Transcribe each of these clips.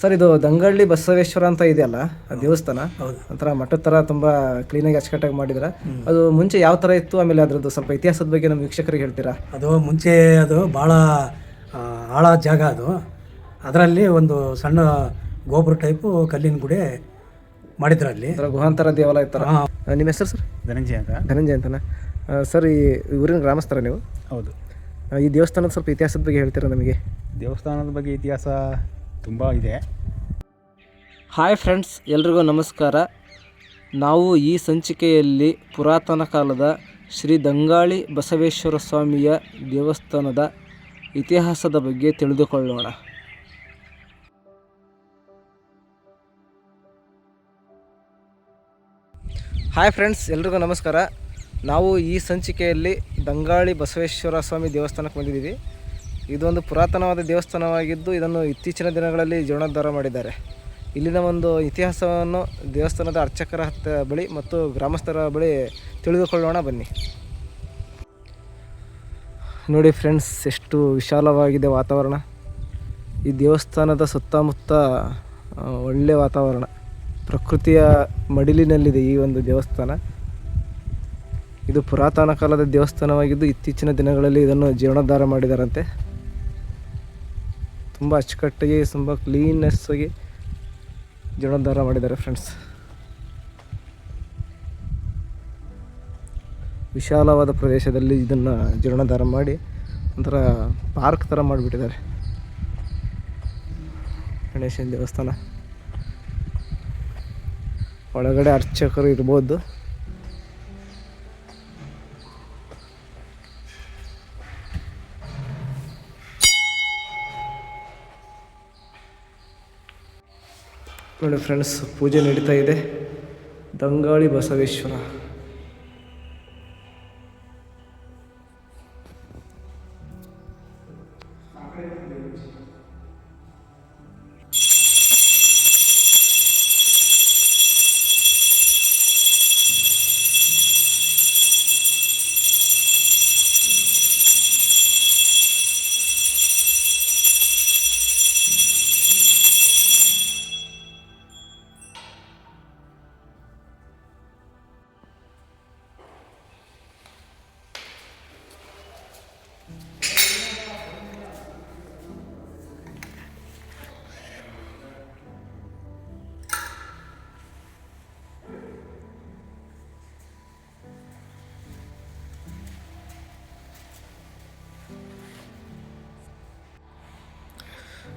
Sir ಇದು ದಂಗಳ್ಳಿ ಬಸವೇಶ್ವರ ಅಂತ ಇದೆಯಲ್ಲ ಆ ದೇವಸ್ಥಾನ ಹೌದು. ಒಂಥರ ಮಠದ ಥರ ತುಂಬ ಕ್ಲೀನಾಗಿ ಅಚ್ಚುಕಟ್ಟಾಗಿ ಮಾಡಿದ್ರೆ ಅದು ಮುಂಚೆ ಯಾವ ಥರ ಇತ್ತು, ಆಮೇಲೆ ಅದರದ್ದು ಸ್ವಲ್ಪ ಇತಿಹಾಸದ ಬಗ್ಗೆ ನಮ್ಮ ವೀಕ್ಷಕರಿಗೆ ಹೇಳ್ತೀರಾ? ಅದು ಮುಂಚೆ ಅದು ಭಾಳ ಆಳ ಜಾಗ ಅದು. ಅದರಲ್ಲಿ ಒಂದು ಸಣ್ಣ ಗೋಪುರ ಟೈಪು ಕಲ್ಲಿನ ಗುಡಿ ಮಾಡಿದ್ರು ಅಲ್ಲಿ. ಒಂಥರ ಗುಹಾಂತರ ದೇವಾಲಯ ಥರ. ಹಾಂ. ನಿಮ್ಮ ಹೆಸರು ಸರ್? ಧನಂಜಯ ಅಂತ. ಧನಂಜಯ ಅಂತನಾ? ಸರ್ ಈ ಊರಿನ ಗ್ರಾಮಸ್ಥರ ನೀವು? ಹೌದು. ಈ ದೇವಸ್ಥಾನದ ಸ್ವಲ್ಪ ಇತಿಹಾಸದ ಬಗ್ಗೆ ಹೇಳ್ತೀರಾ ನಮಗೆ? ದೇವಸ್ಥಾನದ ಬಗ್ಗೆ ಇತಿಹಾಸ ತುಂಬ ಇದೆ. ಹಾಯ್ ಫ್ರೆಂಡ್ಸ್, ಎಲ್ರಿಗೂ ನಮಸ್ಕಾರ. ನಾವು ಈ ಸಂಚಿಕೆಯಲ್ಲಿ ಪುರಾತನ ಕಾಲದ ಶ್ರೀ ದಂಗಾಳಿ ಬಸವೇಶ್ವರ ಸ್ವಾಮಿಯ ದೇವಸ್ಥಾನದ ಇತಿಹಾಸದ ಬಗ್ಗೆ ತಿಳಿದುಕೊಳ್ಳೋಣ. ಹಾಯ್ ಫ್ರೆಂಡ್ಸ್, ಎಲ್ರಿಗೂ ನಮಸ್ಕಾರ. ನಾವು ಈ ಸಂಚಿಕೆಯಲ್ಲಿ ದಂಗಾಳಿ ಬಸವೇಶ್ವರ ಸ್ವಾಮಿ ದೇವಸ್ಥಾನಕ್ಕೆ ಬಂದಿದ್ದೀವಿ. ಇದೊಂದು ಪುರಾತನವಾದ ದೇವಸ್ಥಾನವಾಗಿದ್ದು ಇದನ್ನು ಇತ್ತೀಚಿನ ದಿನಗಳಲ್ಲಿ ಜೀರ್ಣೋದ್ಧಾರ ಮಾಡಿದ್ದಾರೆ. ಇಲ್ಲಿನ ಒಂದು ಇತಿಹಾಸವನ್ನು ದೇವಸ್ಥಾನದ ಅರ್ಚಕರ ಬಳಿ ಮತ್ತು ಗ್ರಾಮಸ್ಥರ ಬಳಿ ತಿಳಿದುಕೊಳ್ಳೋಣ ಬನ್ನಿ. ನೋಡಿ ಫ್ರೆಂಡ್ಸ್, ಎಷ್ಟು ವಿಶಾಲವಾಗಿದೆ ವಾತಾವರಣ. ಈ ದೇವಸ್ಥಾನದ ಸುತ್ತಮುತ್ತ ಒಳ್ಳೆಯ ವಾತಾವರಣ, ಪ್ರಕೃತಿಯ ಮಡಿಲಿನಲ್ಲಿದೆ ಈ ಒಂದು ದೇವಸ್ಥಾನ. ಇದು ಪುರಾತನ ಕಾಲದ ದೇವಸ್ಥಾನವಾಗಿದ್ದು ಇತ್ತೀಚಿನ ದಿನಗಳಲ್ಲಿ ಇದನ್ನು ಜೀರ್ಣೋದ್ಧಾರ ಮಾಡಿದಾರಂತೆ. ತುಂಬ ಅಚ್ಚುಕಟ್ಟಾಗಿ, ತುಂಬ ಕ್ಲೀನ್ನೆಸ್ ಆಗಿ ಜೀರ್ಣೋದ್ಧಾರ ಮಾಡಿದ್ದಾರೆ ಫ್ರೆಂಡ್ಸ್. ವಿಶಾಲವಾದ ಪ್ರದೇಶದಲ್ಲಿ ಇದನ್ನು ಜೀರ್ಣೋದ್ಧಾರ ಮಾಡಿ ಒಂಥರ ಪಾರ್ಕ್ ಥರ ಮಾಡಿಬಿಟ್ಟಿದ್ದಾರೆ. ಗಣೇಶನ ದೇವಸ್ಥಾನ ಒಳಗಡೆ ಅರ್ಚಕರು ಇರ್ಬೋದು. ನೋಡಿ ಫ್ರೆಂಡ್ಸ್, ಪೂಜೆ ನಡೀತಾ ಇದೆ. ದಂಗಾಳಿ ಬಸವೇಶ್ವರ.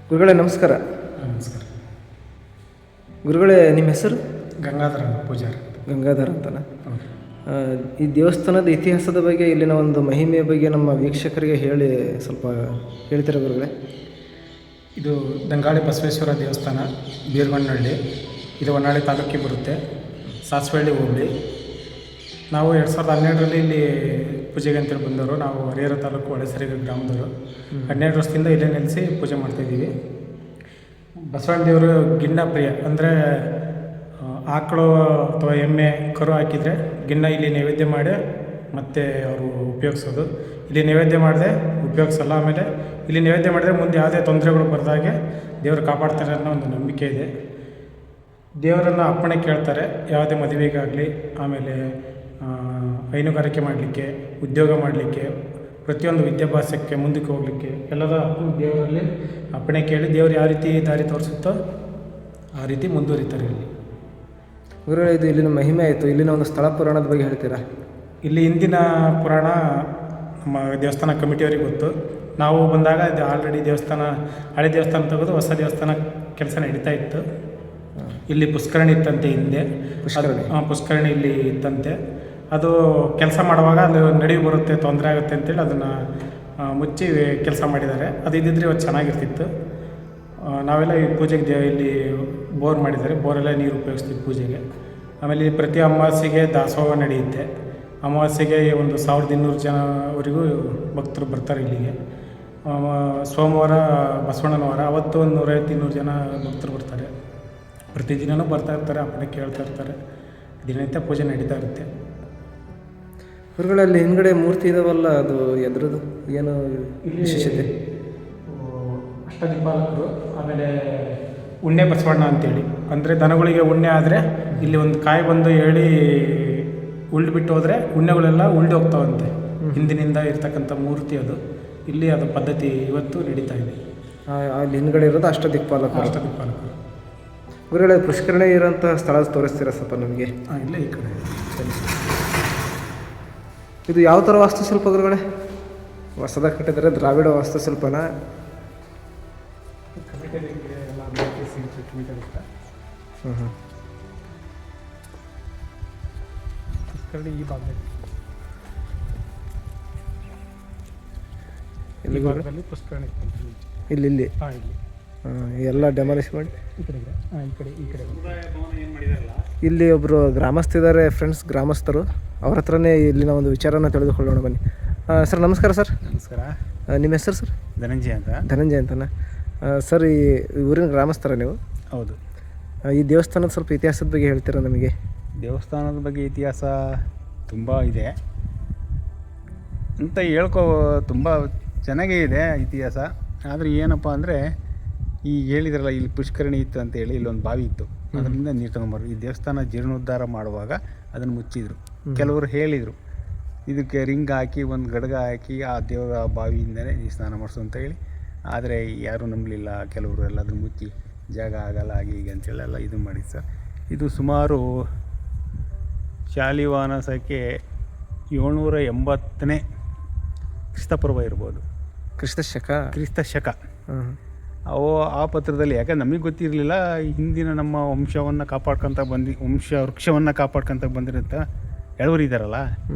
ಗುರುಗಳೇ ನಮಸ್ಕಾರ. ನಮಸ್ಕಾರ. ಗುರುಗಳೇ, ನಿಮ್ಮ ಹೆಸರು? ಗಂಗಾಧರ ಪೂಜಾರಿ. ಗಂಗಾಧರ್ ಅಂತನಾ? ಈ ದೇವಸ್ಥಾನದ ಇತಿಹಾಸದ ಬಗ್ಗೆ, ಇಲ್ಲಿನ ಒಂದು ಮಹಿಮೆಯ ಬಗ್ಗೆ ನಮ್ಮ ವೀಕ್ಷಕರಿಗೆ ಹೇಳಿ ಸ್ವಲ್ಪ ಹೇಳ್ತೀರಾ ಗುರುಗಳೇ? ಇದು ದಂಗಾಳಿ ಬಸವೇಶ್ವರ ದೇವಸ್ಥಾನ, ಬೀರಗೊಂಡನಹಳ್ಳಿ. ಇದು ಹೊನ್ನಾಳಿ ತಾಲೂಕಿಗೆ ಬರುತ್ತೆ, ಸಾಸ್ವಹಳ್ಳಿ ಹೋಬಳಿ. ನಾವು 2012ರಲ್ಲಿ ಇಲ್ಲಿ ಪೂಜೆಗೆ ಅಂತೇಳಿ ಬಂದವರು. ನಾವು ಹರಿಹರ ತಾಲೂಕು ಹೊಳೆಸರಿಗೆ ಗ್ರಾಮದವರು. 12 ವರ್ಷದಿಂದ ಇಲ್ಲೇ ನೆಲೆಸಿ ಪೂಜೆ ಮಾಡ್ತಾಯಿದ್ದೀವಿ. ಬಸವಣ್ಣ ದೇವರು ಗಿಣ್ಣ ಪ್ರಿಯ, ಅಂದರೆ ಆಕಳು ಅಥವಾ ಎಮ್ಮೆ ಕರು ಹಾಕಿದರೆ ಗಿಣ್ಣ ಇಲ್ಲಿ ನೈವೇದ್ಯ ಮಾಡಿ ಮತ್ತೆ ಅವರು ಉಪಯೋಗಿಸೋದು. ಇಲ್ಲಿ ನೈವೇದ್ಯ ಮಾಡದೆ ಉಪಯೋಗಿಸಲ್ಲ. ಆಮೇಲೆ ಇಲ್ಲಿ ನೈವೇದ್ಯ ಮಾಡಿದ್ರೆ ಮುಂದೆ ಯಾವುದೇ ತೊಂದರೆಗಳು ಬರ್ದಾಗೆ ದೇವರು ಕಾಪಾಡ್ತಾರೆ ಅನ್ನೋ ಒಂದು ನಂಬಿಕೆ ಇದೆ. ದೇವರನ್ನು ಅಪ್ಪಣೆ ಕೇಳ್ತಾರೆ, ಯಾವುದೇ ಮದುವೆಗಾಗಲಿ, ಆಮೇಲೆ ಹೈನುಗಾರಿಕೆ ಮಾಡಲಿಕ್ಕೆ, ಉದ್ಯೋಗ ಮಾಡಲಿಕ್ಕೆ, ಪ್ರತಿಯೊಂದು ವಿದ್ಯಾಭ್ಯಾಸಕ್ಕೆ ಮುಂದಕ್ಕೆ ಹೋಗಲಿಕ್ಕೆ ಎಲ್ಲದ ದೇವರಲ್ಲಿ ಅಪ್ಪಣೆ ಕೇಳಿ ದೇವರು ಯಾವ ರೀತಿ ದಾರಿ ತೋರಿಸುತ್ತೋ ಆ ರೀತಿ ಮುಂದುವರಿತಾರೆ ಇಲ್ಲಿ. ಗುರುಗಳೇ, ಇದು ಇಲ್ಲಿನ ಮಹಿಮೆ ಆಯಿತು. ಇಲ್ಲಿನ ಒಂದು ಸ್ಥಳ ಪುರಾಣದ ಬಗ್ಗೆ ಹೇಳ್ತೀರಾ? ಇಲ್ಲಿ ಹಿಂದಿನ ಪುರಾಣ ನಮ್ಮ ದೇವಸ್ಥಾನ ಕಮಿಟಿಯವರಿಗೆ ಗೊತ್ತು. ನಾವು ಬಂದಾಗ ಇದು ಆಲ್ರೆಡಿ ದೇವಸ್ಥಾನ, ಹಳೆ ದೇವಸ್ಥಾನ ತೆಗೆದು ಹೊಸ ದೇವಸ್ಥಾನ ಕೆಲಸ ನಡೀತಾ ಇತ್ತು. ಇಲ್ಲಿ ಪುಷ್ಕರಣಿ ಇತ್ತಂತೆ ಹಿಂದೆ. ಪುಷ್ಕರಣಿ ಇಲ್ಲಿ ಇತ್ತಂತೆ. ಅದು ಕೆಲಸ ಮಾಡುವಾಗ ಅದು ನಡಿಗೆ ಬರುತ್ತೆ, ತೊಂದರೆ ಆಗುತ್ತೆ ಅಂತೇಳಿ ಅದನ್ನು ಮುಚ್ಚಿ ಕೆಲಸ ಮಾಡಿದ್ದಾರೆ. ಅದು ಇದ್ದಿದ್ರೆ ಇವತ್ತು ಚೆನ್ನಾಗಿರ್ತಿತ್ತು. ನಾವೆಲ್ಲ ಈ ಪೂಜೆಗೆ ಇಲ್ಲಿ ಬೋರ್ ಮಾಡಿದ್ದಾರೆ, ಬೋರೆಲ್ಲ ನೀರು ಉಪಯೋಗಿಸ್ತೀವಿ ಪೂಜೆಗೆ. ಆಮೇಲೆ ಪ್ರತಿ ಅಮಾವಾಸ್ಯೆಗೆ ದಾಸೋಹ ನಡೆಯುತ್ತೆ. ಅಮಾವಾಸ್ಯೆಗೆ ಒಂದು 1200 ಜನವರೆಗೂ ಭಕ್ತರು ಬರ್ತಾರೆ ಇಲ್ಲಿಗೆ. ಸೋಮವಾರ ಬಸವಣ್ಣನ ವಾರ, ಅವತ್ತು ಒಂದು 150-200 ಜನ ಭಕ್ತರು ಬರ್ತಾರೆ. ಪ್ರತಿದಿನವೂ ಬರ್ತಾ ಇರ್ತಾರೆ, ಅಪ್ಪಣೆ ಕೇಳ್ತಾ ಇರ್ತಾರೆ. ದಿನನಿತ್ಯ ಪೂಜೆ ನಡೀತಾ ಇರುತ್ತೆ. ಗುರುಗಳಲ್ಲಿ ಹಿಂದ್ಗಡೆ ಮೂರ್ತಿ ಇದಾವಲ್ಲ, ಅದು ಎದ್ರದ್ದು ಏನು ವಿಶೇಷತೆ? ಅಷ್ಟದಿಕ್ಪಾಲಕರು, ಆಮೇಲೆ ಉಣ್ಣೆ ಬಸವಣ್ಣ ಅಂತೇಳಿ. ಅಂದರೆ ದನಗಳಿಗೆ ಉಣ್ಣೆ ಆದರೆ ಇಲ್ಲಿ ಒಂದು ಕಾಯಿ ಬಂದು ಹೇಳಿ ಉಳ್ಳಿ ಬಿಟ್ಟು ಹೋದರೆ ಉಣ್ಣೆಗಳೆಲ್ಲ ಉಳ್ಳಿ ಹೋಗ್ತಾವಂತೆ. ಹಿಂದಿನಿಂದ ಇರ್ತಕ್ಕಂಥ ಮೂರ್ತಿ ಅದು. ಇಲ್ಲಿ ಅದು ಪದ್ಧತಿ ಇವತ್ತು ನಡೀತಾ ಇದೆ. ಅಲ್ಲಿ ಹಿಂದ್ಗಡೆ ಇರೋದು ಅಷ್ಟದಿಕ್ಪಾಲಕರು. ಅಷ್ಟದಿಕ್ಪಾಲಕರು. ಗುರುಗಳೇ, ಪುಷ್ಕರಣೆ ಇರೋಂಥ ಸ್ಥಳ ತೋರಿಸ್ತೀರಾ ಸ್ವಲ್ಪ ನಮಗೆ? ಇಲ್ಲೇ ಈ ಕಡೆ ಇದು ಯಾವ ಥರ ವಾಸ್ತುಶಿಲ್ಪ ಗುರುಗಳೇ? ಹೊಸದಾಗಿ ಕಟ್ಟಿದರೆ ದ್ರಾವಿಡ ವಾಸ್ತುಶಿಲ್ಪನ? ಈ ಭಾಗದಲ್ಲಿ ಇಲ್ಲಿ ಭಾಗದಲ್ಲಿ ಪುಷ್ಕರಣೆ ಇಲ್ಲಿ ಇಲ್ಲಿ ಇಲ್ಲಿ ಎಲ್ಲ ಡೆಮಾಲಿಷ್ ಮಾಡಿ ಈ ಕಡೆ ಈ ಕಡೆ ಇಲ್ಲಿ ಒಬ್ಬರು ಗ್ರಾಮಸ್ಥರಿದ್ದಾರೆ ಫ್ರೆಂಡ್ಸ್, ಗ್ರಾಮಸ್ಥರು. ಅವ್ರ ಹತ್ರನೇ ಇಲ್ಲಿನ ಒಂದು ವಿಚಾರನ ತಿಳಿದುಕೊಳ್ಳೋಣ ಬನ್ನಿ. ಸರ್ ನಮಸ್ಕಾರ. ಸರ್ ನಮಸ್ಕಾರ. ನಿಮ್ಮ ಹೆಸರು ಸರ್? ಧನಂಜಯ ಅಂತ. ಧನಂಜಯ ಅಂತನಾ? ಸರ್, ಈ ಊರಿನ ಗ್ರಾಮಸ್ಥರ ನೀವು? ಹೌದು. ಈ ದೇವಸ್ಥಾನದ ಸ್ವಲ್ಪ ಇತಿಹಾಸದ ಬಗ್ಗೆ ಹೇಳ್ತೀರಾ ನಮಗೆ? ದೇವಸ್ಥಾನದ ಬಗ್ಗೆ ಇತಿಹಾಸ ತುಂಬ ಇದೆ ಅಂತ ತುಂಬ ಚೆನ್ನಾಗೇ ಇದೆ ಇತಿಹಾಸ. ಆದರೆ ಏನಪ್ಪ ಅಂದರೆ ಈ ಹೇಳಿದ್ರಲ್ಲ, ಇಲ್ಲಿ ಪುಷ್ಕರಣಿ ಇತ್ತು ಅಂತೇಳಿ ಇಲ್ಲೊಂದು ಬಾವಿ ಇತ್ತು, ಅದರಿಂದ ನೀರು ತಗೊಂಬರು. ಈ ದೇವಸ್ಥಾನ ಜೀರ್ಣೋದ್ಧಾರ ಮಾಡುವಾಗ ಅದನ್ನು ಮುಚ್ಚಿದರು. ಕೆಲವರು ಹೇಳಿದರು ಇದಕ್ಕೆ ರಿಂಗ್ ಹಾಕಿ ಒಂದು ಗಡ್ಗ ಹಾಕಿ ಆ ದೇವರ ಬಾವಿಯಿಂದಲೇ ನೀರು ಸ್ನಾನ ಮಾಡಿಸು ಅಂತ ಹೇಳಿ. ಆದರೆ ಯಾರೂ ನಂಬಲಿಲ್ಲ. ಕೆಲವರು ಎಲ್ಲ ಅದನ್ನು ಮುಚ್ಚಿ ಜಾಗ ಆಗಲ್ಲ ಹಾಗೆ ಹೀಗೆ ಅಂತೇಳಿ ಎಲ್ಲ ಇದು ಮಾಡಿದ್ದು ಸರ್. ಇದು ಸುಮಾರು ಶಾಲಿವಾನಸಕ್ಕೆ 780ನೇ ಕ್ರಿಸ್ತಪೂರ್ವ ಇರ್ಬೋದು. ಕ್ರಿಸ್ತ ಶಕ. ಆ ಪತ್ರದಲ್ಲಿ, ಯಾಕೆ ನಮಗೆ ಗೊತ್ತಿರಲಿಲ್ಲ, ಹಿಂದಿನ ನಮ್ಮ ವಂಶವನ್ನು ವೃಕ್ಷವನ್ನು ಕಾಪಾಡ್ಕೊತ ಬಂದಿರಂತ ಎಳವರು ಇದ್ದಾರಲ್ಲ,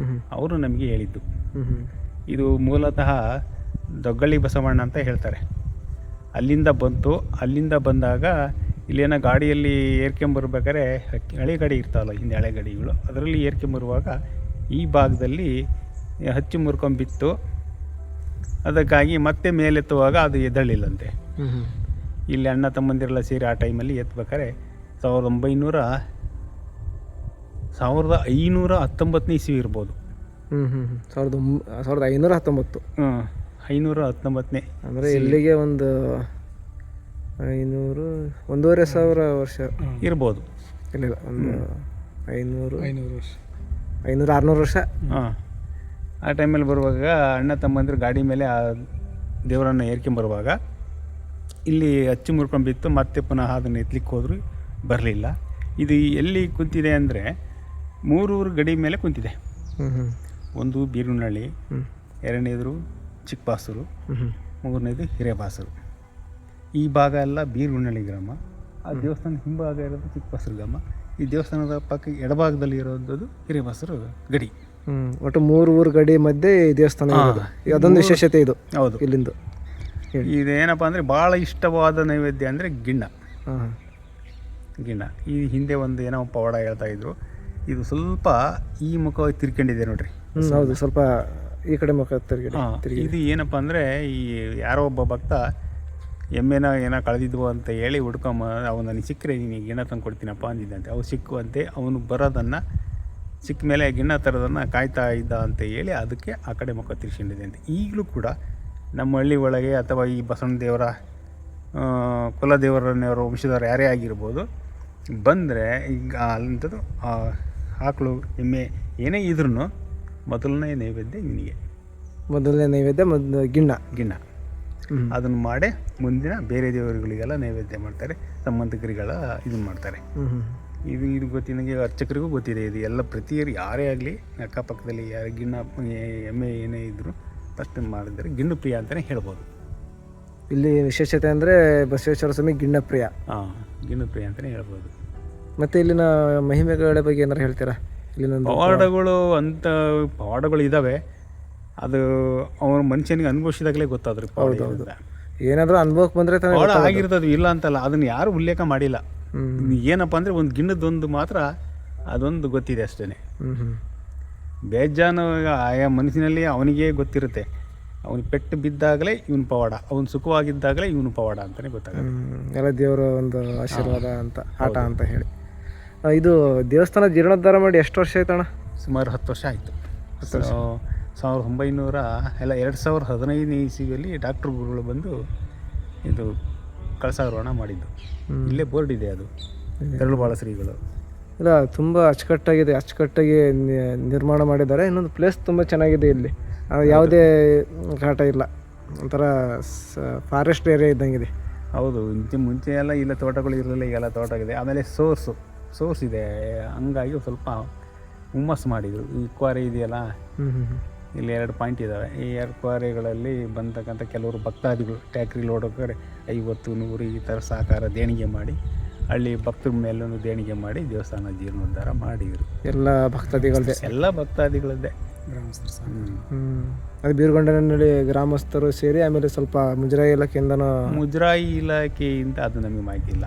ಅವರು ನಮಗೆ ಹೇಳಿದ್ದು. ಇದು ಮೂಲತಃ ದೊಗ್ಗಳ್ಳಿ ಬಸವಣ್ಣ ಅಂತ ಹೇಳ್ತಾರೆ. ಅಲ್ಲಿಂದ ಬಂದಾಗ ಇಲ್ಲೇನೋ ಗಾಡಿಯಲ್ಲಿ ಏರ್ಕೊಂಬರ್ಬೇಕಾದ್ರೆ ಹಳೆ ಗಾಡಿ ಇರ್ತಾವಲ್ಲ, ಹಿಂದೆ ಹಳೆ ಗಾಡಿಗಳು, ಅದರಲ್ಲಿ ಏರ್ಕೊಂಬರುವಾಗ ಈ ಭಾಗದಲ್ಲಿ ಹಚ್ಚಿ ಮುರ್ಕೊಂಬಿತ್ತು. ಅದಕ್ಕಾಗಿ ಮತ್ತೆ ಮೇಲೆತ್ತುವಾಗ ಅದು ಎದ್ದಳಿಲ್ಲಂತೆ. ಇಲ್ಲಿ ಅಣ್ಣ ತಮ್ಮಂದಿರೆಲ್ಲ ಸೇರಿ ಆ ಟೈಮಲ್ಲಿ ಎತ್ತಬೇಕಾದ್ರೆ 1519 ಇಸ್ವಿ ಇರ್ಬೋದು. 1519. 519ನೇ ಅಂದರೆ ಇಲ್ಲಿಗೆ ಒಂದು 1,500 ವರ್ಷ ಇರ್ಬೋದು. ಇಲ್ಲ, ಒಂದು 500-600 ವರ್ಷ. ಹಾಂ, ಆ ಟೈಮಲ್ಲಿ ಬರುವಾಗ ಅಣ್ಣ ತಮ್ಮಂದಿರು ಗಾಡಿ ಮೇಲೆ ಆ ದೇವರನ್ನು ಏರ್ಕೊಂಬರುವಾಗ ಇಲ್ಲಿ ಹಚ್ಚಿ ಮುರ್ಕೊಂಬಿತ್ತು. ಮತ್ತೆ ಪುನಃ ಅದನ್ನು ಎತ್ತಲಿಕ್ಕೆ ಹೋದ್ರು, ಬರಲಿಲ್ಲ. ಇದು ಎಲ್ಲಿ ಕುಂತಿದೆ ಅಂದರೆ 3 ಊರು ಗಡಿ ಮೇಲೆ ಕುಂತಿದೆ. ಒಂದು ಬೀರುನಳ್ಳಿ, ಎರಡನೇದು ಚಿಕ್ಕಬಾಸೂರು, ಮೂರನೇದು ಹಿರೇಬಾಸೂರು. ಈ ಭಾಗ ಎಲ್ಲ ಬೀರುನಳ್ಳಿ ಗ್ರಾಮ. ಆ ದೇವಸ್ಥಾನ ಹಿಂಭಾಗ ಇರೋದು ಚಿಕ್ಕಬಾಸೂರು ಗ್ರಾಮ. ಈ ದೇವಸ್ಥಾನದ ಪಕ್ಕ ಎಡಭಾಗದಲ್ಲಿ ಇರೋದು ಹಿರೇಬಾಸೂರು ಗಡಿ. ಒಟ್ಟು 3 ಊರು ಗಡಿ ಮಧ್ಯೆ ಈ ದೇವಸ್ಥಾನ ಇರೋದು. ಅದೊಂದು ವಿಶೇಷತೆ ಇದು. ಹೌದು. ಇಲ್ಲಿಂದು ಇದೇನಪ್ಪ ಅಂದರೆ ಭಾಳ ಇಷ್ಟವಾದ ನೈವೇದ್ಯ ಅಂದರೆ ಗಿಣ್ಣ. ಈ ಹಿಂದೆ ಒಂದು ಏನೋ ಪವಾಡ ಹೇಳ್ತಾ ಇದ್ರು. ಇದು ಸ್ವಲ್ಪ ಈ ಮುಖವಾಗಿ ತಿರ್ಕೊಂಡಿದೆ ನೋಡ್ರಿ. ಹೌದು, ಸ್ವಲ್ಪ ಈ ಕಡೆ ಮುಖ ತಿರುಗಿ. ಇದು ಏನಪ್ಪ ಅಂದರೆ ಈ ಯಾರೋ ಒಬ್ಬ ಭಕ್ತ ಎಮ್ಮೆನ ಏನೋ ಕಳೆದಿದ್ವು ಅಂತ ಹೇಳಿ ಹುಡ್ಕೊಂಬ, ಅವನು ನನಗೆ ಸಿಕ್ಕರೆ ನೀನು ಗಿಣ್ಣ ತಂದು ಕೊಡ್ತೀನಪ್ಪ ಅಂದಿದ್ದಂತೆ. ಅವು ಸಿಕ್ಕುವಂತೆ ಅವನು ಬರೋದನ್ನು ಸಿಕ್ಕ ಮೇಲೆ ಗಿಣ್ಣ ತರೋದನ್ನು ಕಾಯ್ತಾ ಇದ್ದ ಅಂತ ಹೇಳಿ ಅದಕ್ಕೆ ಆ ಕಡೆ ಮುಖ ತಿರ್ಸ್ಕೊಂಡಿದೆ ಅಂತ. ಈಗಲೂ ಕೂಡ ನಮ್ಮ ಹಳ್ಳಿ ಒಳಗೆ ಅಥವಾ ಈ ಬಸವಣ್ಣ ದೇವರ ಕುಲದೇವರನ್ನವರ ವಂಶದವರು ಯಾರೇ ಆಗಿರ್ಬೋದು, ಬಂದರೆ ಈಗ ಅಲ್ಲಿಂಥದ್ದು ಆಕಳು ಎಮ್ಮೆ ಏನೇ ಇದ್ರೂ ಮೊದಲನೇ ನೈವೇದ್ಯ ಇವನಿಗೆ. ಮೊದಲನೇ ನೈವೇದ್ಯ ಗಿಣ್ಣ. ಅದನ್ನು ಮಾಡಿ ಮುಂದಿನ ಬೇರೆ ದೇವರುಗಳಿಗೆಲ್ಲ ನೈವೇದ್ಯ ಮಾಡ್ತಾರೆ, ಸಂಬಂಧಿಕರಿಗೆಲ್ಲ ಇದನ್ನು ಮಾಡ್ತಾರೆ. ಇದು ಗೊತ್ತಿ ನನಗೆ ಅರ್ಚಕರಿಗೂ ಗೊತ್ತಿದೆ. ಇದು ಎಲ್ಲ ಪ್ರತಿಯರು ಯಾರೇ ಆಗಲಿ ಅಕ್ಕಪಕ್ಕದಲ್ಲಿ ಯಾರು ಗಿಣ್ಣ ಎಮ್ಮೆ ಏನೇ ಇದ್ದರೂ ಫಸ್ಟ್ ಮಾಡಿದರೆ ಗಿಣ್ಣು ಪ್ರಿಯ ಅಂತಲೇ ಹೇಳ್ಬೋದು. ಇಲ್ಲಿ ವಿಶೇಷತೆ ಅಂದರೆ ಬಸವೇಶ್ವರ ಸ್ವಾಮಿ ಗಿಣ್ಣ ಪ್ರಿಯ. ಗಿಣ್ಣು ಪ್ರಿಯ ಅಂತಲೇ ಹೇಳ್ಬೋದು. ಮತ್ತು ಇಲ್ಲಿನ ಮಹಿಮೆಗಳ ಬಗ್ಗೆ ಏನಾರು ಹೇಳ್ತೀರಾ? ಇಲ್ಲಿನ ಪವಾಡಗಳು ಇದ್ದಾವೆ. ಅದು ಅವನ ಮನುಷ್ಯನಿಗೆ ಅನುಭವಿಸಿದಾಗಲೇ ಗೊತ್ತಾದ್ರಿ. ಹೌದು, ಏನಾದರೂ ಅನುಭವಕ್ಕೆ ಬಂದರೆ ಪವಾಡ ಆಗಿರ್ತದೆ, ಇಲ್ಲ ಅಂತಲ್ಲ. ಅದನ್ನು ಯಾರು ಉಲ್ಲೇಖ ಮಾಡಿಲ್ಲ. ಏನಪ್ಪ ಅಂದರೆ ಒಂದು ಗಿಣ್ಣದೊಂದು ಮಾತ್ರ ಅದೊಂದು ಗೊತ್ತಿದೆ ಅಷ್ಟೇ. ಬೇಜಾನು ಆಯಾ ಮನಸ್ಸಿನಲ್ಲಿ ಅವನಿಗೆ ಗೊತ್ತಿರುತ್ತೆ. ಅವನು ಪೆಟ್ಟು ಬಿದ್ದಾಗಲೇ ಇವನು ಪವಾಡ, ಅವನು ಸುಖವಾಗಿದ್ದಾಗಲೇ ಇವನು ಪವಾಡ ಅಂತಲೇ ಗೊತ್ತಾಗುತ್ತೆ. ಎಲ್ಲ ದೇವರ ಒಂದು ಆಶೀರ್ವಾದ ಅಂತ, ಆಟ ಅಂತ ಹೇಳಿ. ಇದು ದೇವಸ್ಥಾನ ಜೀರ್ಣೋದ್ಧಾರ ಮಾಡಿ ಎಷ್ಟು ವರ್ಷ ಆಯ್ತಣ್ಣ? ಸುಮಾರು 10 ವರ್ಷ ಆಯಿತು. 2015 ಇಸ್ವಿಯಲ್ಲಿ ಡಾಕ್ಟ್ರ್ ಗುರುಗಳು ಬಂದು ಇದು ಕಳಸಾರೋಹಣ ಮಾಡಿದ್ದು. ಇಲ್ಲೇ ಬೋರ್ಡ್ ಇದೆ, ಅದು ತೆರಳುಬಾಳ ಶ್ರೀಗಳು. ಇಲ್ಲ, ತುಂಬ ಅಚ್ಚುಕಟ್ಟಾಗಿ ನಿರ್ಮಾಣ ಮಾಡಿದ್ದಾರೆ. ಇನ್ನೊಂದು ಪ್ಲೇಸ್ ತುಂಬ ಚೆನ್ನಾಗಿದೆ ಇಲ್ಲಿ, ಯಾವುದೇ ಘಾಟ ಇಲ್ಲ, ಒಂಥರ ಫಾರೆಸ್ಟ್ ಏರಿಯಾ ಇದ್ದಂಗಿದೆ. ಹೌದು, ಮುಂಚೆ ಎಲ್ಲ ಇಲ್ಲ ತೋಟಗಳು ಇರಲಿಲ್ಲ, ಈಗೆಲ್ಲ ತೋಟ ಇದೆ. ಆಮೇಲೆ ಸೋರ್ಸ್ ಇದೆ, ಹಂಗಾಗಿ ಸ್ವಲ್ಪ ಹುಮ್ಮಸ್ಸು ಮಾಡಿದರು. ಈ ಕ್ವಾರಿ ಇದೆಯಲ್ಲ, ಇಲ್ಲಿ 2 ಪಾಯಿಂಟ್ ಇದ್ದಾವೆ. ಈ 2 ಕ್ವಾರಿಗಳಲ್ಲಿ ಬಂದಕ್ಕಂಥ ಕೆಲವರು ಭಕ್ತಾದಿಗಳು ಟ್ಯಾಕ್ರಿ ಲೋಡ್ ಕಡೆ 50, 100 ಈ ಥರ ಸಹಕಾರ ದೇಣಿಗೆ ಮಾಡಿ, ಹಳ್ಳಿ ಭಕ್ತರ ಮೇಲೂ ದೇಣಿಗೆ ಮಾಡಿ ದೇವಸ್ಥಾನ ಜೀರ್ಣೋದ್ಧಾರ ಮಾಡಿದರು. ಎಲ್ಲ ಭಕ್ತಾದಿಗಳದ್ದೇ ಗ್ರಾಮಸ್ಥರು ಸಹ. ಅದು ಬೀರ್ಗೊಂಡನಹಳ್ಳಿ ಗ್ರಾಮಸ್ಥರು ಸೇರಿ, ಆಮೇಲೆ ಸ್ವಲ್ಪ ಮುಜರಾಯಿ ಇಲಾಖೆಯಿಂದ ಅದು ನಮಗೆ ಮಾಹಿತಿ ಇಲ್ಲ.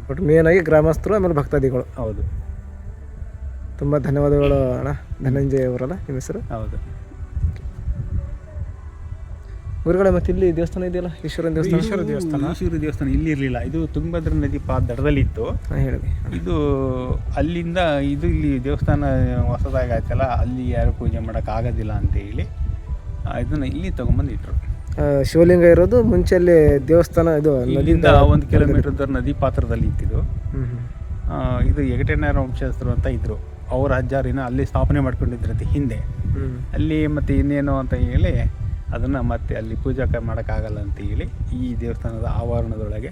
ಬಟ್ ಮೇನ್ ಆಗಿ ಗ್ರಾಮಸ್ಥರು, ಆಮೇಲೆ ಭಕ್ತಾದಿಗಳು. ಹೌದು. ತುಂಬ ಧನ್ಯವಾದಗಳು ಅಣ್ಣ. ಧನಂಜಯ ಅವರಲ್ಲ ನಿಮ್ಮ ಹೆಸರು? ಹೌದು. ಗುರುಗಳೇ, ಮತ್ತೆ ಇಲ್ಲಿ ದೇವಸ್ಥಾನ ಇದೆಯಲ್ಲ, ಈಶ್ವರ ದೇವಸ್ಥಾನ ಇಲ್ಲಿ ಇರಲಿಲ್ಲ. ಇದು ತುಂಗಭದ್ರಾ ನದಿ ದಡದಲ್ಲಿತ್ತು. ಹೇಳಿ. ಇದು ಅಲ್ಲಿಂದ ಇಲ್ಲಿ ದೇವಸ್ಥಾನ ಹೊಸದಾಗಿ ಆಯ್ತಲ್ಲ, ಅಲ್ಲಿ ಯಾರು ಪೂಜೆ ಮಾಡೋಕ್ಕಾಗೋದಿಲ್ಲ ಅಂತ ಹೇಳಿ ಇದನ್ನು ಇಲ್ಲಿ ತೊಗೊಂಬಂದಿಟ್ರು. ಶಿವಲಿಂಗ ಇರೋದು ಮುಂಚೆ ಅಲ್ಲಿ ದೇವಸ್ಥಾನ, ಇದು ಇಲ್ಲಿಂದ 1 ಕಿಲೋಮೀಟರ್ ನದಿ ಪಾತ್ರದಲ್ಲಿ ಇತ್ತಿದ್ದು. ಇದು ಹೆಗಟೆಣ್ಣರ ವಂಶಸ್ಥರು ಅಂತ ಇದ್ದರು, ಅವರ ಅಜ್ಜಾರಿನ ಅಲ್ಲಿ ಸ್ಥಾಪನೆ ಮಾಡ್ಕೊಂಡಿದ್ರಂತೆ ಹಿಂದೆ. ಅಲ್ಲಿ ಮತ್ತೆ ಇನ್ನೇನು ಅಂತ ಹೇಳಿ ಅದನ್ನು ಮತ್ತೆ ಅಲ್ಲಿ ಪೂಜೆ ಮಾಡೋಕ್ಕಾಗಲ್ಲ ಅಂತ ಹೇಳಿ ಈ ದೇವಸ್ಥಾನದ ಆವರಣದೊಳಗೆ